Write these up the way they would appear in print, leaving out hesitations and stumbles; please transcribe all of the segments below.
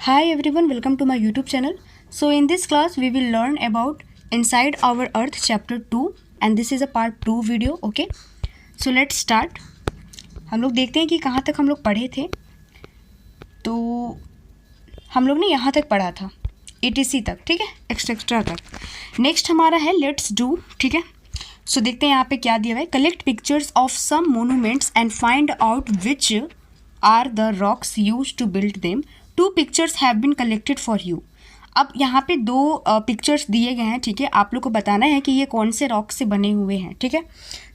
Hi everyone, welcome to my YouTube channel. So in this class we will learn about Inside Our Earth chapter 2 and this is a part 2 video. Okay, so let's start. हम लोग देखते हैं कि कहाँ तक हम लोग पढ़े थे. तो हम लोग ने यहाँ तक पढ़ा था ETC तक, ठीक है, एक्स्ट्रा तक. नेक्स्ट हमारा है लेट्स डू, ठीक है. सो देखते हैं यहाँ पे क्या दिया हुआ है. Collect pictures of some monuments and find out which are the rocks use to build them. 2 pictures have been collected for you. अब यहाँ पे 2 पिक्चर्स दिए गए हैं, ठीक है. आप लोग को बताना है कि ये कौन से रॉक से बने हुए हैं, ठीक है.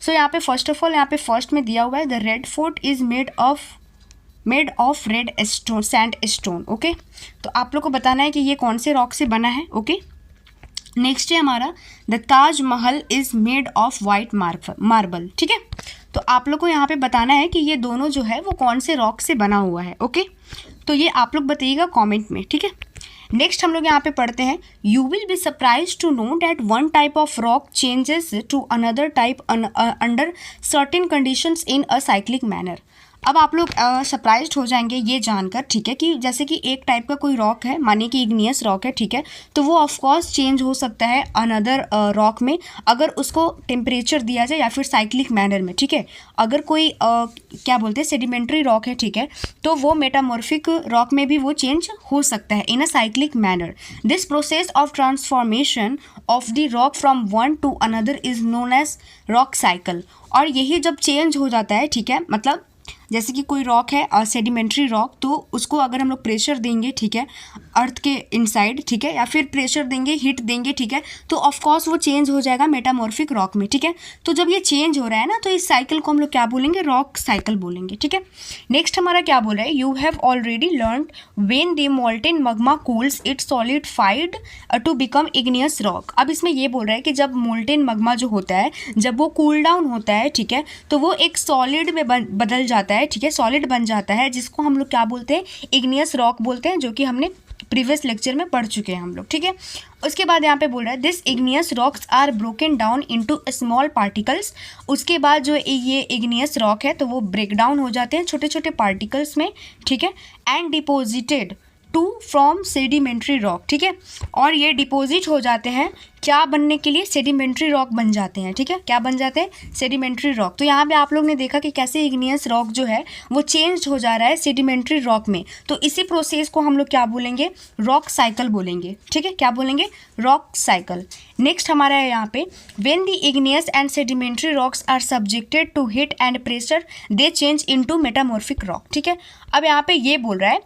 सो यहाँ पे फर्स्ट ऑफ ऑल यहाँ पे फर्स्ट में दिया हुआ है the red fort is made of red stone sand stone. Okay, तो आप लोग को बताना है कि ये कौन से रॉक से बना है. ओके, नेक्स्ट है हमारा the Taj Mahal is made of white marble, ठीक है. तो आप लोग को यहाँ पे बताना है कि ये दोनों जो है वो कौन से रॉक से बना हुआ है. ओके, तो ये आप लोग बताइएगा कमेंट में, ठीक है. नेक्स्ट हम लोग यहाँ पे पढ़ते हैं you will be surprise to know that one type of rock changes to another type under certain conditions in a cyclic manner. अब आप लोग सरप्राइज्ड हो जाएंगे ये जानकर, ठीक है, कि जैसे कि एक टाइप का कोई रॉक है, मानिए कि इग्नियस रॉक है, ठीक है, तो वो ऑफकोर्स चेंज हो सकता है अनदर रॉक में अगर उसको टेम्परेचर दिया जाए या फिर साइक्लिक मैनर में, ठीक है. अगर कोई क्या बोलते हैं सेडिमेंट्री रॉक है, ठीक है, तो वो मेटामॉर्फिक रॉक में भी वो चेंज हो सकता है in a cyclic manner. This process of transformation of the rock from one to another is known as rock cycle. और यही जब चेंज हो जाता है, ठीक है, मतलब जैसे कि कोई रॉक है सेडिमेंट्री रॉक, तो उसको अगर हम लोग प्रेशर देंगे, ठीक है, अर्थ के इनसाइड, ठीक है, या फिर प्रेशर देंगे, हीट देंगे, ठीक है, तो ऑफकोर्स वो चेंज हो जाएगा मेटामॉर्फिक रॉक में, ठीक है. तो जब ये चेंज हो रहा है ना, तो इस साइकिल को हम लोग क्या बोलेंगे, रॉक साइकिल बोलेंगे, ठीक है. नेक्स्ट हमारा क्या बोल रहा है you have already learn when the molten magma cools it solidified to become igneous rock. अब इसमें ये बोल रहा है कि जब मोल्टेन मग्मा जो होता है, जब वो कूल डाउन होता है, ठीक है, तो वो एक सॉलिड में बदल जाता है, ठीक है, सॉलिड बन जाता है, जिसको हम लोग क्या बोलते हैं, इग्नियस रॉक बोलते हैं, जो कि हमने प्रीवियस लेक्चर में पढ़ चुके हैं हम लोग, ठीक है. उसके बाद यहाँ पे बोल रहा है this igneous rocks are broken down into small particles. उसके बाद जो ये इग्नियस रॉक है तो वो ब्रेक डाउन हो जाते हैं छोटे छोटे पार्टिकल्स में, ठीक है, and deposited to from sedimentary rock, ठीक है. और ये डिपॉजिट हो जाते हैं क्या बनने के लिए, सेडिमेंट्री रॉक बन जाते हैं, ठीक है. क्या बन जाते हैं, सेडिमेंट्री रॉक. तो यहाँ पे आप लोग ने देखा कि कैसे इग्नियस रॉक जो है वो चेंज हो जा रहा है सेडिमेंट्री रॉक में. तो इसी प्रोसेस को हम लोग क्या बोलेंगे, रॉक साइकिल बोलेंगे, ठीक है. क्या बोलेंगे, रॉक साइकिल. नेक्स्ट हमारा है यहाँ पे when the igneous and sedimentary rocks are subjected to heat and pressure they change into metamorphic rock, ठीक है. अब यहाँ पे ये बोल रहा है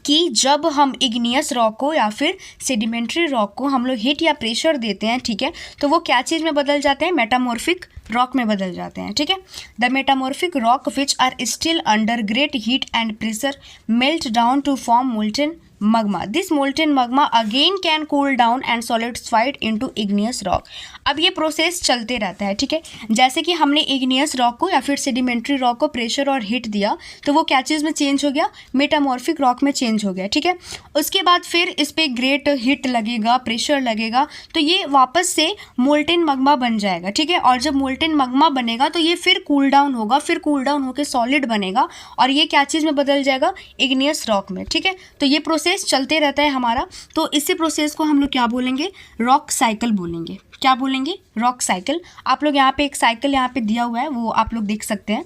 कि जब हम इग्नियस रॉक को या फिर सेडिमेंट्री रॉक को हम लोग हीट या प्रेशर देते हैं, ठीक है, तो वो क्या चीज़ में बदल जाते हैं, मेटामॉर्फिक रॉक में बदल जाते हैं, ठीक है. The metamorphic rock which are still under great heat and pressure melt down to form molten magma. This molten magma again can cool down and solidified into igneous rock. अब ये process चलते रहता है, ठीक है. जैसे कि हमने इग्नियस रॉक को या फिर सेडिमेंट्री रॉक को प्रेशर और हीट दिया तो वो क्या चीज़ में चेंज हो गया, मेटामॉर्फिक रॉक में चेंज हो गया, ठीक है. उसके बाद फिर इस पर ग्रेट हीट लगेगा, प्रेशर लगेगा, तो ये वापस से मोल्टेन मग्मा बन जाएगा, ठीक है. और जब मोल्टेन मग्मा बनेगा तो ये फिर कूल डाउन होगा, फिर कूल डाउन होकर सॉलिड बनेगा और ये क्या चीज़ में बदल जाएगा, इग्नियस रॉक में, ठीक है. तो ये प्रोसेस चलते रहता है हमारा. तो इसी प्रोसेस को हम लोग क्या बोलेंगे, रॉक साइकिल बोलेंगे. क्या बोलेंगे, रॉक साइकिल. आप लोग यहाँ पे एक साइकिल यहाँ पे दिया हुआ है वो आप लोग देख सकते हैं.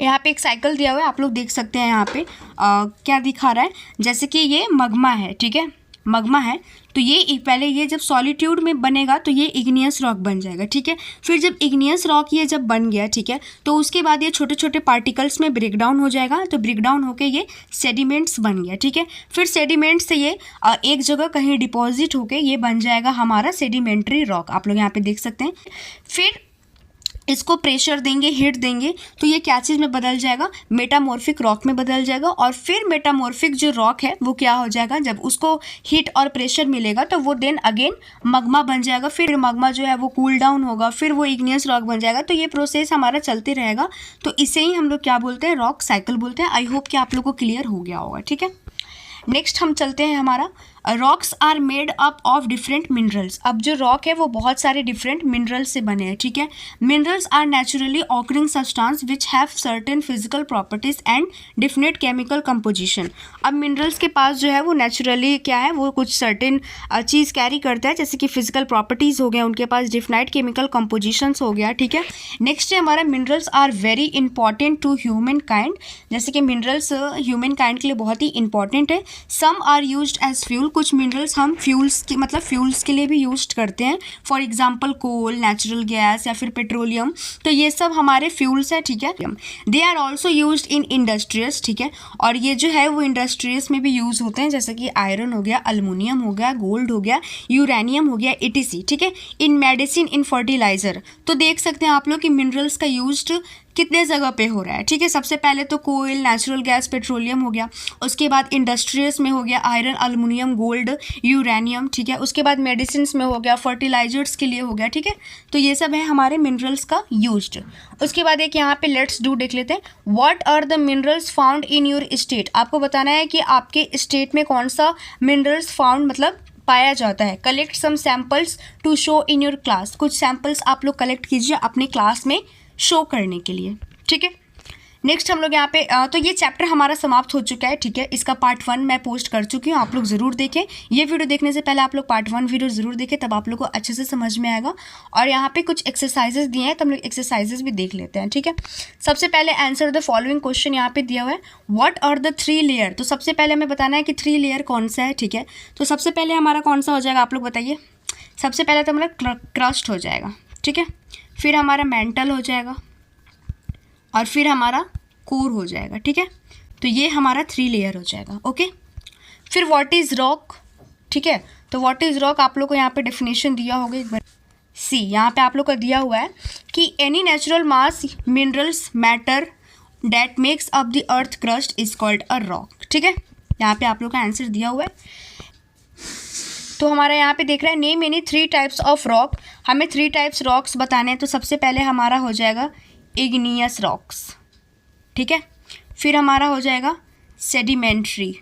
यहाँ पे एक साइकिल दिया हुआ है, आप लोग देख सकते हैं यहाँ पे क्या दिखा रहा है, जैसे कि ये मग्मा है, ठीक है, मग्मा है. तो ये पहले ये जब सॉलिट्यूड में बनेगा तो ये इग्नियस रॉक बन जाएगा, ठीक है. फिर जब इग्नियस रॉक ये जब बन गया, ठीक है, तो उसके बाद ये छोटे छोटे पार्टिकल्स में ब्रेक डाउन हो जाएगा. तो ब्रेक डाउन होके ये सेडिमेंट्स बन गया, ठीक है. फिर सेडिमेंट से ये एक जगह कहीं डिपॉजिट होके ये बन जाएगा हमारा सेडिमेंट्री रॉक. आप लोग यहाँ पे देख सकते हैं. फिर इसको प्रेशर देंगे, हीट देंगे, तो ये क्या चीज़ में बदल जाएगा, मेटामॉर्फिक रॉक में बदल जाएगा. और फिर मेटामॉर्फिक जो रॉक है वो क्या हो जाएगा, जब उसको हीट और प्रेशर मिलेगा तो वो देन अगेन मग्मा बन जाएगा. फिर मग्मा जो है वो कूल डाउन होगा, फिर वो इग्नियस रॉक बन जाएगा. तो ये प्रोसेस हमारा चलते रहेगा. तो इसे ही हम लोग क्या बोलते हैं, रॉक साइकिल बोलते हैं. आई होप कि आप लोग को क्लियर हो गया होगा, ठीक है. नेक्स्ट हम चलते हैं हमारा rocks are made up of different minerals. अब जो रॉक है वो बहुत सारे डिफरेंट मिनरल्स से बने हैं, ठीक है। Minerals are naturally occurring substance which have certain physical properties and definite chemical composition. अब मिनरल्स के पास जो है वो नेचुरली क्या है, वो कुछ सर्टेन चीज़ कैरी करता है, जैसे कि फिजिकल प्रॉपर्टीज़ हो गया, उनके पास डिफिनाइट केमिकल कंपोजिशंस हो गया, ठीक है। नेक्स्ट है हमारा minerals are very important to humankind, जैसे कि मिनरल्स ह्यूमन काइंड के लिए बहुत ही इंपॉर्टेंट है। Some are used as fuel, कुछ मिनरल्स हम फ्यूल्स के मतलब फ्यूल्स के लिए भी यूज करते हैं, for example coal, natural gas या फिर पेट्रोलियम, तो ये सब हमारे फ्यूल्स है, ठीक है। They are also used in industries, ठीक है, और ये जो है वो इंडस्ट्रीज में भी यूज़ होते हैं, जैसे कि आयरन हो गया, अल्युमिनियम हो गया, गोल्ड हो गया, यूरेनियम हो गया, ETC, ठीक है। इन मेडिसिन, इन फर्टिलाइजर, तो देख सकते हैं आप लोग कि मिनरल्स का यूज कितने जगह पे हो रहा है, ठीक है। सबसे पहले तो कोयल, नेचुरल गैस, पेट्रोलियम हो गया, उसके बाद इंडस्ट्रीज में हो गया आयरन, अल्युमिनियम, गोल्ड, यूरेनियम, ठीक है। उसके बाद मेडिसिन में हो गया, फर्टिलाइजर्स के लिए हो गया, ठीक है। तो ये सब है हमारे मिनरल्स का यूज्ड। उसके बाद एक यहाँ पे लेट्स डू देख लेते हैं। What are the minerals found in your state, आपको बताना है कि आपके स्टेट में कौन सा मिनरल्स फाउंड मतलब पाया जाता है। Collect some samples to show in your class, कुछ सैम्पल्स आप लोग कलेक्ट कीजिए अपने क्लास में शो करने के लिए, ठीक है। नेक्स्ट हम लोग यहाँ पे तो ये चैप्टर हमारा समाप्त हो चुका है, ठीक है। इसका पार्ट 1 मैं पोस्ट कर चुकी हूँ, आप लोग ज़रूर देखें। ये वीडियो देखने से पहले आप लोग पार्ट 1 वीडियो ज़रूर देखें, तब आप लोग को अच्छे से समझ में आएगा। और यहाँ पे कुछ एक्सरसाइजेस दिए हैं, तो हम लोग एक्सरसाइजेस भी देख लेते हैं, ठीक है। सबसे पहले आंसर द फॉलोइंग क्वेश्चन यहाँ पे दिया हुआ है। व्हाट आर द 3 लेयर, तो सबसे पहले हमें बताना है कि 3 लेयर कौन सा है, ठीक है। तो सबसे पहले हमारा कौन सा हो जाएगा, आप लोग बताइए। सबसे पहले तो हमारा क्रस्ट हो जाएगा, ठीक है। फिर हमारा मेंटल हो जाएगा और फिर हमारा कोर हो जाएगा, ठीक है। तो ये हमारा 3 लेयर हो जाएगा, ओके। फिर व्हाट इज़ रॉक, ठीक है। तो व्हाट इज़ रॉक आप लोग को यहाँ पे डेफिनेशन दिया होगा एक बार। सी यहाँ पे आप लोग को दिया हुआ है कि any natural mass minerals matter that makes up the earth crust is called a rock, ठीक है। यहाँ पे आप लोग का आंसर दिया हुआ है। तो हमारा यहाँ पे देख रहा है name any 3 types of rock, हमें 3 टाइप्स रॉक्स बताने हैं। तो सबसे पहले हमारा हो जाएगा इग्नियस रॉक्स, ठीक है। फिर हमारा हो जाएगा सेडिमेंट्री,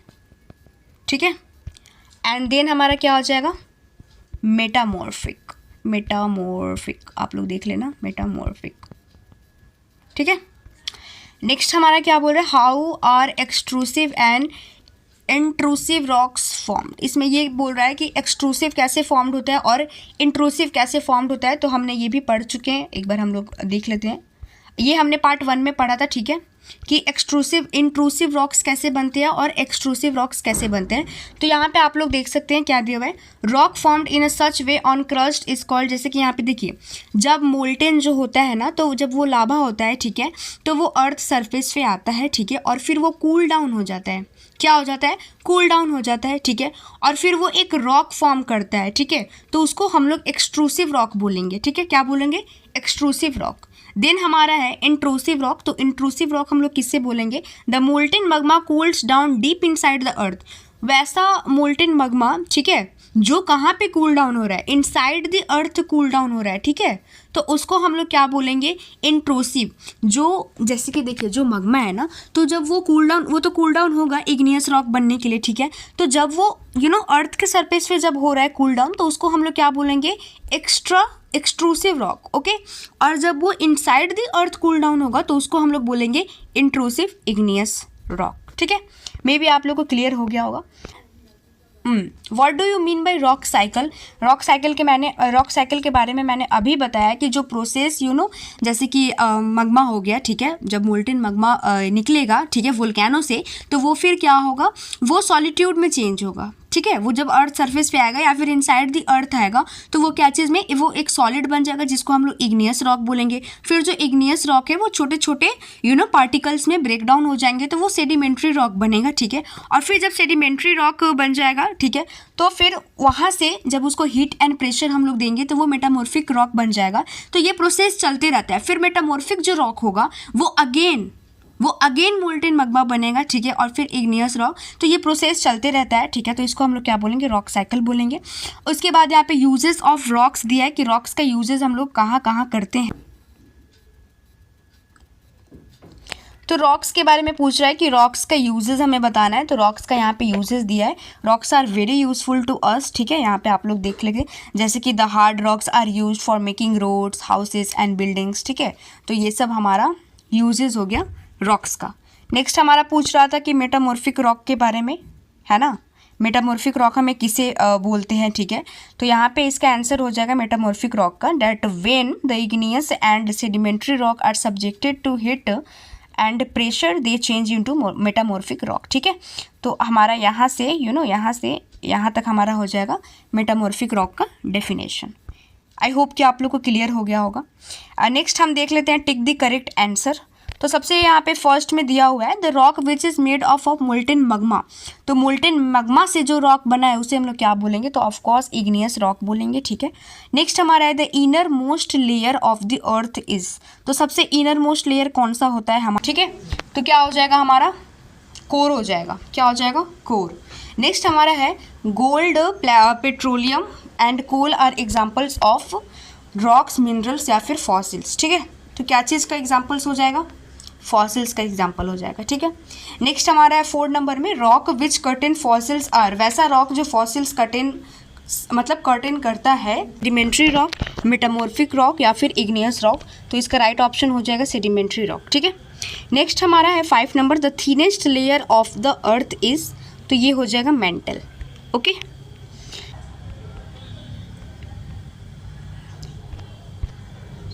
ठीक है। एंड देन हमारा क्या हो जाएगा मेटामॉर्फिक, मेटामॉर्फिक आप लोग देख लेना, मेटामॉर्फिक, ठीक है। नेक्स्ट हमारा क्या बोल रहा है, how are extrusive and intrusive rocks formed. इसमें ये बोल रहा है कि एक्सट्रूसिव कैसे फॉर्म्ड होता है और इंट्रूसिव कैसे फॉर्म्ड होता है। तो हमने ये भी पढ़ चुके हैं, एक बार हम लोग देख लेते हैं। ये हमने पार्ट 1 में पढ़ा था, ठीक है, कि एक्सट्रूसिव इंट्रूसिव रॉक्स कैसे बनते हैं और एक्सट्रूसिव रॉक्स कैसे बनते हैं। तो यहाँ पे आप लोग देख सकते हैं क्या दिया हुआ है, rock formed in a such way on crust is called. जैसे कि यहाँ पे देखिए, जब मोल्टेन जो होता है ना, तो जब वो लावा होता है, ठीक है, तो वो अर्थ सरफेस पे आता है, ठीक है, और फिर वो कूल डाउन हो जाता है। क्या हो जाता है, कूल डाउन हो जाता है, ठीक है, और फिर वो एक रॉक फॉर्म करता है, ठीक है। तो उसको हम लोग एक्सट्रूसिव रॉक बोलेंगे, ठीक है। क्या बोलेंगे, एक्सट्रूसिव रॉक। देन हमारा है इंट्रूसिव रॉक। तो इंट्रूसिव रॉक हम लोग किससे बोलेंगे, the molten magma cools down deep inside the earth. वैसा मोल्टेन मग्मा, ठीक है, जो कहाँ पे कूल डाउन हो रहा है, inside the earth cool down हो रहा है, ठीक है। तो उसको हम लोग क्या बोलेंगे, इंट्रूसिव। जो जैसे कि देखिए, जो मग्मा है ना, तो जब वो कूल डाउन, वो तो कूल डाउन होगा इग्नियस रॉक बनने के लिए, ठीक है। तो जब वो अर्थ के सरफेस पे जब हो रहा है कूल डाउन, तो उसको हम लोग क्या बोलेंगे, एक्सट्रूसिव रॉक, ओके। और जब वो inside the earth cool down होगा, तो उसको हम लोग बोलेंगे इंट्रूसिव इग्नियस रॉक, ठीक है। मे बी आप लोग को क्लियर हो गया होगा। What do you mean by rock cycle. Rock cycle के बारे में मैंने अभी बताया कि जो प्रोसेस जैसे कि मग्मा हो गया, ठीक है, जब मोल्टेन मग्मा निकलेगा, ठीक है, वोल्केनो से, तो वो फिर क्या होगा, वो सॉलिट्यूड में चेंज होगा, ठीक है। वो जब अर्थ सरफेस पे आएगा या फिर इनसाइड द अर्थ आएगा, तो वो क्या चीज़ में, वो एक सॉलिड बन जाएगा, जिसको हम लोग इग्नियस रॉक बोलेंगे। फिर जो इग्नियस रॉक है वो छोटे छोटे पार्टिकल्स में ब्रेक डाउन हो जाएंगे, तो वो सेडिमेंट्री रॉक बनेगा, ठीक है। और फिर जब सेडिमेंट्री रॉक बन जाएगा, ठीक है, तो फिर वहाँ से जब उसको हीट एंड प्रेशर हम लोग देंगे, तो वो मेटामॉर्फिक रॉक बन जाएगा। तो ये प्रोसेस चलते रहता है। फिर मेटामॉर्फिक जो रॉक होगा वो अगेन मोल्टेन मग्मा बनेगा, ठीक है, और फिर इग्नियस रॉक। तो ये प्रोसेस चलते रहता है, ठीक है। तो इसको हम लोग क्या बोलेंगे, रॉक साइकिल बोलेंगे। उसके बाद यहाँ पे यूजेस ऑफ रॉक्स दिया है कि रॉक्स का यूजेस हम लोग कहाँ कहाँ करते हैं। तो रॉक्स के बारे में पूछ रहा है कि रॉक्स का यूजेस हमें बताना है। तो रॉक्स का यहाँ पे यूजेस दिया है, rocks are very useful to us, ठीक है। यहाँ पे आप लोग देख लेंगे जैसे कि the hard rocks are used for making roads, houses and buildings, ठीक है। तो ये सब हमारा यूजेस हो गया रॉक्स का। नेक्स्ट हमारा पूछ रहा था कि मेटामॉर्फिक रॉक के बारे में, है ना। मेटामॉर्फिक रॉक हमें किसे बोलते हैं, ठीक है। तो यहाँ पे इसका आंसर हो जाएगा मेटामॉर्फिक रॉक का, that when the igneous and sedimentary rock are subjected to heat and pressure they change into metamorphic rock, ठीक है। तो हमारा यहाँ से यहाँ से यहाँ तक हमारा हो जाएगा मेटामॉर्फिक रॉक का डेफिनेशन। आई होप कि आप लोग को क्लियर हो गया होगा। नेक्स्ट हम देख लेते हैं टिक द करेक्ट आंसर। तो सबसे यहाँ पे फर्स्ट में दिया हुआ है the rock which is made of molten magma. तो मोल्टेन मग्मा से जो रॉक बना है उसे हम लोग क्या बोलेंगे, तो ऑफकोर्स इग्नियस रॉक बोलेंगे, ठीक है। नेक्स्ट हमारा है the inner most layer of the earth is. तो सबसे इनर मोस्ट लेयर कौन सा होता है हमारा, ठीक है। तो क्या हो जाएगा हमारा, कोर हो जाएगा। क्या हो जाएगा, कोर। नेक्स्ट हमारा है gold, petroleum and coal are examples of rocks, minerals या फिर फॉसिल्स, ठीक है। तो क्या चीज़ का एग्जाम्पल्स हो जाएगा, फॉसिल्स का एग्जाम्पल हो जाएगा, ठीक है। नेक्स्ट हमारा है 4 नंबर में rock which contain fossils are. वैसा रॉक जो फॉसिल्स कर्टेन मतलब कर्टेन करता है, सेडिमेंट्री रॉक, मेटामॉर्फिक रॉक या फिर इग्नियस रॉक। तो इसका राइट ऑप्शन हो जाएगा सेडिमेंट्री रॉक, ठीक है। नेक्स्ट हमारा है 5 number the thinnest layer of the earth is. तो ये हो जाएगा मेंटल, ओके।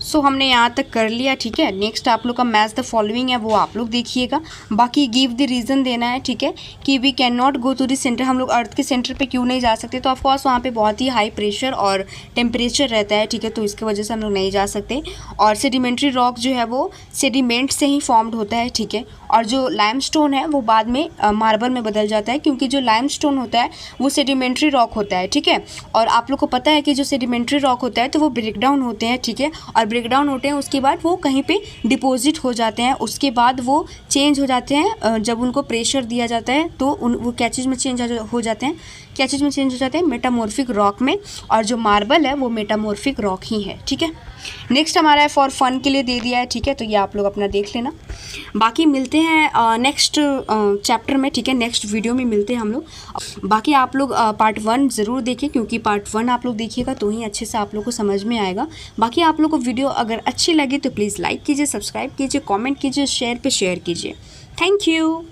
सो हमने यहाँ तक कर लिया, ठीक है। नेक्स्ट आप लोग का मैच द फॉलोइंग है वो आप लोग देखिएगा। बाकी गिव द रीज़न देना है, ठीक है, कि we can not go to the centre. हम लोग अर्थ के सेंटर पे क्यों नहीं जा सकते, तो ऑफकोर्स वहाँ पे बहुत ही हाई प्रेशर और टेम्परेचर रहता है, ठीक है। तो इसकी वजह से हम लोग नहीं जा सकते। और सेडिमेंट्री रॉक जो है वो सेडिमेंट से ही फॉर्म्ड होता है, ठीक है। और जो लाइमस्टोन है वो बाद में मार्बल में बदल जाता है, क्योंकि जो लाइमस्टोन होता है वो सेडिमेंट्री रॉक होता है, ठीक है। और आप लोग को पता है कि जो सेडिमेंट्री रॉक होता है तो वो ब्रेक डाउन होते हैं, ठीक है। और ब्रेक डाउन होते हैं उसके बाद वो कहीं पे डिपॉजिट हो जाते हैं, उसके बाद वो चेंज हो जाते हैं। जब उनको प्रेशर दिया जाता है तो वो क्या चीज़ में चेंज हो जाते हैं, क्या चीज़ में चेंज हो जाते हैं, मेटामॉर्फिक रॉक में। और जो मार्बल है वो मेटामॉर्फिक रॉक ही है, ठीक है। नेक्स्ट हमारा है फॉर फन के लिए दे दिया है, ठीक है। तो ये आप लोग अपना देख लेना। बाकी मिलते हैं नेक्स्ट चैप्टर में, ठीक है। नेक्स्ट वीडियो में मिलते हैं हम लोग। बाकी आप लोग पार्ट 1 ज़रूर देखिए, क्योंकि पार्ट 1 आप लोग देखिएगा तो ही अच्छे से आप लोग को समझ में आएगा। बाकी आप लोग को वीडियो अगर अच्छी लगी तो प्लीज़ लाइक कीजिए, सब्सक्राइब कीजिए, कमेंट कीजिए, शेयर पे शेयर कीजिए। Thank you.